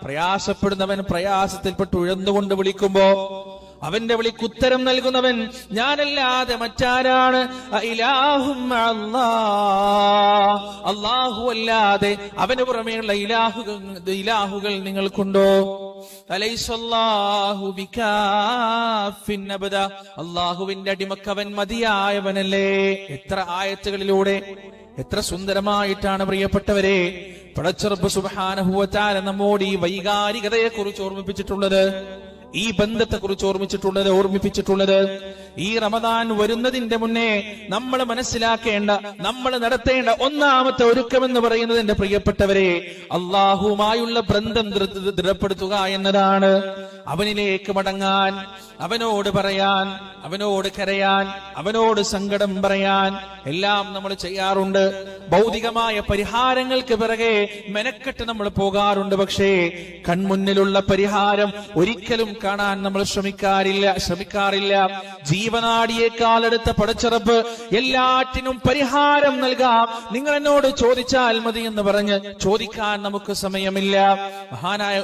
പ്രയാസപ്പെടുന്നവൻ പ്രയാസത്തിൽപ്പെട്ട് ഉഴന്നുകൊണ്ട് വിളിക്കുമ്പോ അവന്റെ വിളിക്ക് ഉത്തരം നൽകുന്നവൻ ഞാനല്ലാതെ മറ്റാരാണ്? അല്ലാഹു അല്ലാതെ അവന് പുറമേയുള്ള ഇലാഹുകൾ നിങ്ങൾക്കുണ്ടോ? അല്ലാഹുവിന്റെ അടിമക്കവൻ മതിയായവനല്ലേ? എത്ര ആയത്തുകളിലൂടെ എത്ര സുന്ദരമായിട്ടാണ് പ്രിയപ്പെട്ടവരെ പടച്ചറബ്ബ് സുബ്ഹാനഹു വ തആല നമ്മോട് ഈ വൈകാരികതയെ കുറിച്ച് ഓർമ്മിപ്പിച്ചിട്ടുള്ളത്, ഈ ബന്ധത്തെ കുറിച്ച് ഓർമ്മിപ്പിച്ചിട്ടുള്ളത്. ഈ റമദാൻ വരുന്നതിന്റെ മുന്നേ നമ്മൾ മനസ്സിലാക്കേണ്ട, നമ്മൾ നടത്തേണ്ട ഒന്നാമത്തെ ഒരുക്കമെന്ന് പറയുന്നത് എന്റെ പ്രിയപ്പെട്ടവരെ അള്ളാഹുവുമായുള്ള ബന്ധം ദൃഢപ്പെടുത്തുക എന്നതാണ്. അവനിലേക്ക് മടങ്ങാൻ, അവനോട് പറയാൻ, അവനോട് കരയാൻ, അവനോട് സങ്കടം പറയാൻ എല്ലാം നമ്മൾ ചെയ്യാറുണ്ട്. ഭൗതികമായ പരിഹാരങ്ങൾക്ക് പിറകെ മെനക്കെട്ട് നമ്മൾ പോകാറുണ്ട്. പക്ഷേ കൺമുന്നിലുള്ള പരിഹാരം ഒരിക്കലും കാണാൻ നമ്മൾ ശ്രമിക്കാറില്ല. ജീവനാടിയേക്കാൾ അടുത്ത പടച്ചറബ് എല്ലാറ്റിനും പരിഹാരം നൽകാം, നിങ്ങൾ എന്നോട് ചോദിച്ചാൽ മതി എന്ന് പറഞ്ഞ് ചോദിക്കാൻ നമുക്ക് സമയമില്ല. മഹാനായ